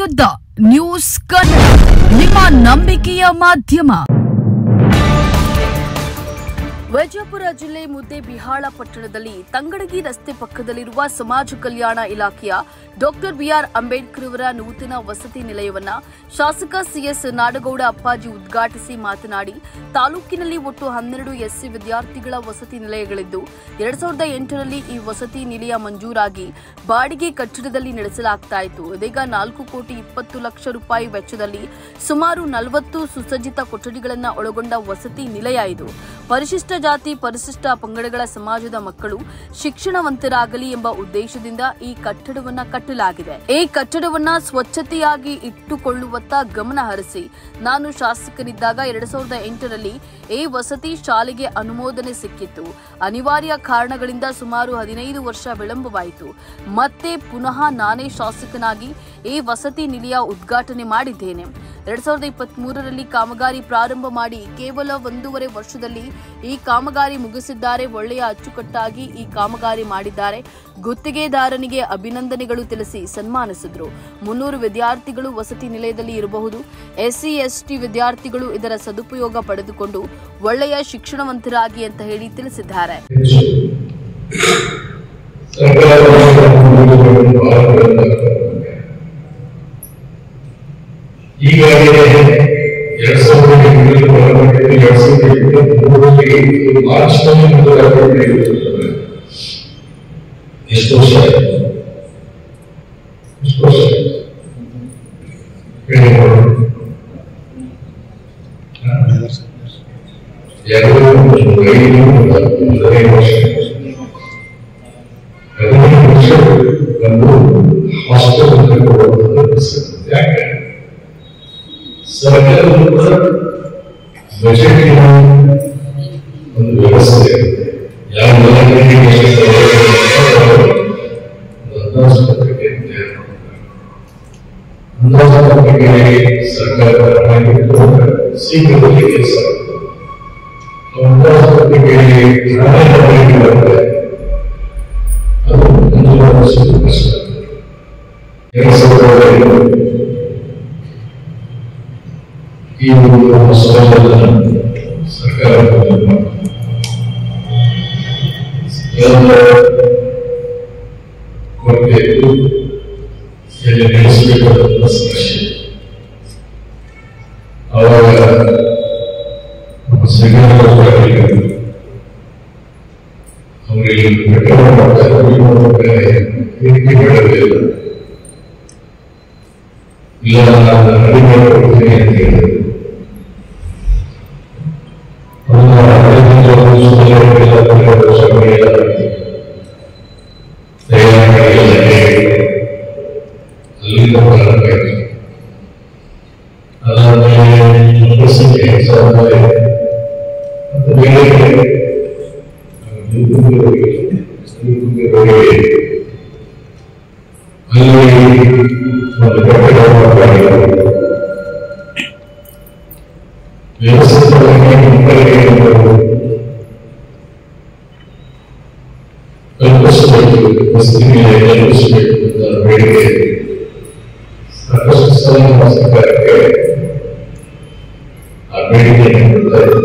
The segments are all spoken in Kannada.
ವಿರುದ್ಧ ನ್ಯೂಸ್ ಕನ್ನಡ, ನಿಮ್ಮ ನಂಬಿಕೆಯ ಮಾಧ್ಯಮ. ವಿಜಯಪುರ ಜಿಲ್ಲೆ ಮುದ್ದೇಬಿಹಾಳ ಪಟ್ಟಣದಲ್ಲಿ ತಂಗಡಗಿ ರಸ್ತೆ ಪಕ್ಕದಲ್ಲಿರುವ ಸಮಾಜ ಕಲ್ಯಾಣ ಇಲಾಖೆಯ ಡಾಕ್ಟರ್ ಬಿಆರ್ ಅಂಬೇಡ್ಕರ್ ಅವರ ನೂತನ ವಸತಿ ನಿಲಯವನ್ನು ಶಾಸಕ ಸಿಎಸ್ ನಾಡಗೌಡ ಅಪ್ಪಾಜಿ ಉದ್ಘಾಟಿಸಿ ಮಾತನಾಡಿ, ತಾಲೂಕಿನಲ್ಲಿ ಒಟ್ಟು 12 ಎಸ್ಸಿ ವಿದ್ಯಾರ್ಥಿಗಳ ವಸತಿ ನಿಲಯಗಳಿದ್ದು 2008ರಲ್ಲಿ ಈ ವಸತಿ ನಿಲಯ ಮಂಜೂರಾಗಿ ಬಾಡಿಗೆ ಕಟ್ಟಡದಲ್ಲಿ ನಡೆಸಲಾಗುತ್ತಿತ್ತು. ಇದೀಗ 4,20,00,000 ರೂಪಾಯಿ ವೆಚ್ಚದಲ್ಲಿ ಸುಮಾರು 40 ಸುಸಜ್ಜಿತ ಕೊಠಡಿಗಳನ್ನು ಒಳಗೊಂಡ ವಸತಿ ನಿಲಯ ಇದು. ಪರಿಶಿಷ್ಟ ಜಾತಿ ಪರಿಶಿಷ್ಟ ಪಂಗಡಗಳ ಸಮಾಜದ ಮಕ್ಕಳು ಶಿಕ್ಷಣವಂತರಾಗಲಿ ಎಂಬ ಉದ್ದೇಶದಿಂದ ಈ ಕಟ್ಟಡವನ್ನು ಕಟ್ಟಲಾಗಿದೆ. ಈ ಕಟ್ಟಡವನ್ನು ಸ್ವಚ್ಛತೆಯಾಗಿ ಇಟ್ಟುಕೊಳ್ಳುವತ್ತ ಗಮನ ಹರಿಸಿ ನಾನು ಶಾಸಕನಿದ್ದಾಗ 2008ರಲ್ಲಿ ಈ ವಸತಿ ಶಾಲೆಗೆ ಅನುಮೋದನೆ ಸಿಕ್ಕಿತ್ತು. ಅನಿವಾರ್ಯ ಕಾರಣಗಳಿಂದ ಸುಮಾರು 15 ವರ್ಷ ವಿಳಂಬವಾಯಿತು. ಮತ್ತೆ ಪುನಃ ನಾನೇ ಶಾಸಕನಾಗಿ ಈ ವಸತಿ ನಿಲಯ ಉದ್ಘಾಟನೆ ಮಾಡಿದ್ದೇನೆ. 2023ರಲ್ಲಿ ಕಾಮಗಾರಿ ಪ್ರಾರಂಭ ಮಾಡಿ ಕೇವಲ 1.5 ವರ್ಷದಲ್ಲಿ ಈ ಕಾಮಗಾರಿ ಮುಗಿಸಿದ್ದಾರೆ. ಒಳ್ಳೆಯ ಅಚ್ಚುಕಟ್ಟಾಗಿ ಈ ಕಾಮಗಾರಿ ಮಾಡಿದ್ದಾರೆ. ಗುತ್ತಿಗೆದಾರನಿಗೆ ಅಭಿನಂದನೆಗಳು ತಿಳಿಸಿ ಸನ್ಮಾನಿಸಿದರು. 300 ವಿದ್ಯಾರ್ಥಿಗಳು ವಸತಿ ನಿಲಯದಲ್ಲಿ ಇರಬಹುದು. ಎಸ್ಸಿ ಎಸ್ಟಿ ವಿದ್ಯಾರ್ಥಿಗಳು ಇದರ ಸದುಪಯೋಗ ಪಡೆದುಕೊಂಡು ಒಳ್ಳೆಯ ಶಿಕ್ಷಣವಂತರಾಗಿ ಅಂತ ಹೇಳಿ ತಿಳಿಸಿದ್ದಾರೆ. ಈಗಾಗಲೇ 2008 ಮಾರ್ಚ್ನಲ್ಲಿ ಎಷ್ಟು ವರ್ಷ ಒಂದು ಹಾಸ್ಟೆಲ್ ಯಾಕೆ ಸರ್ಕಾರದ ಬಜೆಟ್ ಒಂದು ವ್ಯವಸ್ಥೆ ಅಂದಾಜುಪತ್ರಿಕೆ ಸರ್ಕಾರ ಶೀಘ್ರದಲ್ಲಿ ಕೆಲಸ ಅಂದಾಜುಪತ್ರಿಕೆ ಅದು ಕಷ್ಟ. 2000 ಈ ಒಂದು ಹೊಸದನ್ನು ಸರ್ಕಾರ ಕೊಡಬೇಕು, ಎಲ್ಲಿ ನಡೆಸಬೇಕಾದ ಸಮಸ್ಯೆ. ಅವಾಗ ಅವರಿಗೆ ಕಟ್ಟಡ ಮಾಡ್ತಾರೆ, ಇಲ್ಲ ನಾನು ರೆಡಿ ಮಾಡಿಕೊಡ್ತೀನಿ ಅಂತ ಹೇಳಿದ್ರು. ಅಲ್ಲಿಂದ ಪ್ರಾರಂಭ ಆಯಿತು. ಅದಾದ್ಮೇಲೆ ಒಂದು ಕಟ್ಟಡ ವ್ಯವಸ್ಥಿತವಾಗಿ ಕಲ್ಪಿಸಬೇಕು, ವಸತಿ ಮೇಲೆ ಕಲ್ಪಿಸಬೇಕು ಅಂತ ಬೇಡಿಕೆ ಸಾಕಷ್ಟು ಸಲ ಸರ್ಕಾರಕ್ಕೆ ಆ ಬೇಡಿಕೆಯನ್ನು ಕೊಡ್ತಾರೆ.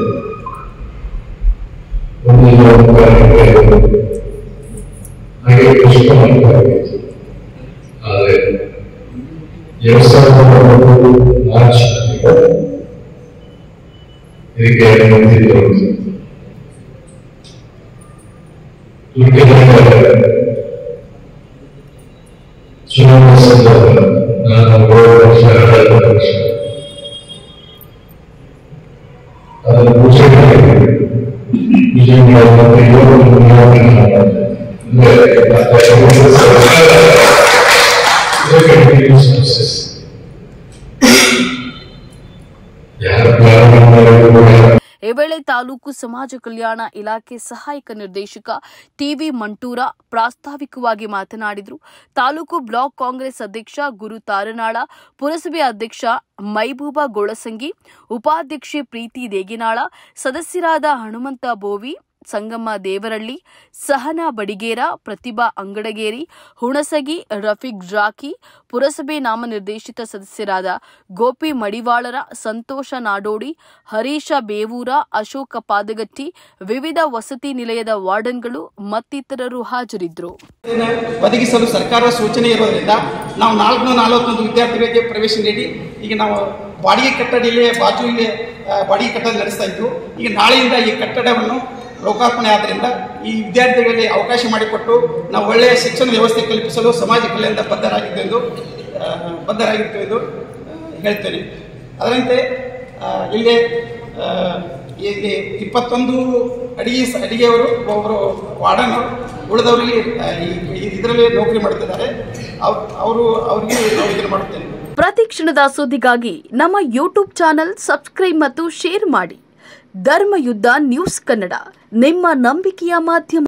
ಹಾಗೆ ಪುಷ್ಪವಾಗಿತ್ತು. ಆದರೆ 2009 ಮಾರ್ಚ್ ಇದಕ್ಕೆ ಅನುಮತಿ ದೊರೆಯಿತು. ಚುನಾವಣಾ ಸಂದರ್ಭ ನಾನು 7 ವರ್ಷ ಆಡಳಿತ ಪಕ್ಷ ಅದನ್ನು ಪೂಜೆ ಮಾಡಿದ್ದೇನೆ. ಪೂಜೆ ಮಾಡುವಂತೆ 7 ಈ ವೇಳೆ ತಾಲೂಕು ಸಮಾಜ ಕಲ್ಯಾಣ ಇಲಾಖೆ ಸಹಾಯಕ ನಿರ್ದೇಶಕ ಟಿವಿ ಮಂಟೂರ ಪ್ರಾಸ್ತಾವಿಕವಾಗಿ ಮಾತನಾಡಿದರು. ತಾಲೂಕು ಬ್ಲಾಕ್ ಕಾಂಗ್ರೆಸ್ ಅಧ್ಯಕ್ಷ ಗುರು ತಾರನಾಳ, ಪುರಸಭೆ ಅಧ್ಯಕ್ಷ ಮೈಬೂಬಾ ಗೋಳಸಂಗಿ, ಉಪಾಧ್ಯಕ್ಷೆ ಪ್ರೀತಿ ದೇಗಿನಾಳ, ಸದಸ್ಯರಾದ ಹನುಮಂತ ಬೋವಿ, ಸಂಗಮ್ಮ ದೇವರಳ್ಳಿ, ಸಹನಾ ಬಡಿಗೇರ, ಪ್ರತಿಭಾ ಅಂಗಡಗೇರಿ, ಹುಣಸಗಿ ರಫೀಕ್ ಜಾಕಿ, ಪುರಸಭೆ ನಾಮನಿರ್ದೇಶಿತ ಸದಸ್ಯರಾದ ಗೋಪಿ ಮಡಿವಾಳರ, ಸಂತೋಷ ನಾಡೋಡಿ, ಹರೀಶ ಬೇವೂರ, ಅಶೋಕ ಪಾದಗಟ್ಟಿ, ವಿವಿಧ ವಸತಿ ನಿಲಯದ ವಾರ್ಡನ್ಗಳು ಮತ್ತಿತರರು ಹಾಜರಿದ್ದರು. ಒದಗಿಸಲು ಸರ್ಕಾರದ ಸೂಚನೆ ಇರೋದ್ರಿಂದ ನಾವು 441 ವಿದ್ಯಾರ್ಥಿಗಳಿಗೆ ಪ್ರವೇಶ ನೀಡಿ ಈಗ ನಾವು ಬಾಡಿಗೆ ಕಟ್ಟಡದಲ್ಲಿ ಬಾಜು ಇಲ್ಲಿ ಬಾಡಿಗೆ ಕಟ್ಟಡ ನಡೆಸ್ತಾ ಇದ್ದು, ಈಗ ನಾಳೆಯಿಂದ ಈ ಕಟ್ಟಡವನ್ನು ಲೋಕಾರ್ಪಣೆ ಆದ್ದರಿಂದ ಈ ವಿದ್ಯಾರ್ಥಿಗಳಿಗೆ ಅವಕಾಶ ಮಾಡಿಕೊಟ್ಟು ನಾವು ಒಳ್ಳೆಯ ಶಿಕ್ಷಣ ವ್ಯವಸ್ಥೆ ಕಲ್ಪಿಸಲು ಸಮಾಜ ಕಲ್ಯಾಣದ ಬದ್ಧರಾಗಿರ್ತೇವೆ ಎಂದು ಹೇಳ್ತೇನೆ. ಅದರಂತೆ ಇಲ್ಲಿ 21 ಅಡಿಗೆಯವರು, ಒಬ್ಬರು ವಾರ್ಡನರು, ಉಳಿದವರಿಗೆ ಇದರಲ್ಲಿ ನೌಕರಿ ಮಾಡುತ್ತಿದ್ದಾರೆ. ಅವರಿಗೆ ನಾವು ಇದನ್ನು ಮಾಡುತ್ತೇನೆ. ಪ್ರತಿ ಕ್ಷಣದ ಸುದ್ದಿಗಾಗಿ ನಮ್ಮ ಯೂಟ್ಯೂಬ್ ಚಾನೆಲ್ ಸಬ್ಸ್ಕ್ರೈಬ್ ಮತ್ತು ಶೇರ್ ಮಾಡಿ. ಧರ್ಮಯುದ್ಧ ನ್ಯೂಸ್ ಕನ್ನಡ, ನಿಮ್ಮ ನಂಬಿಕೆಯ ಮಾಧ್ಯಮ.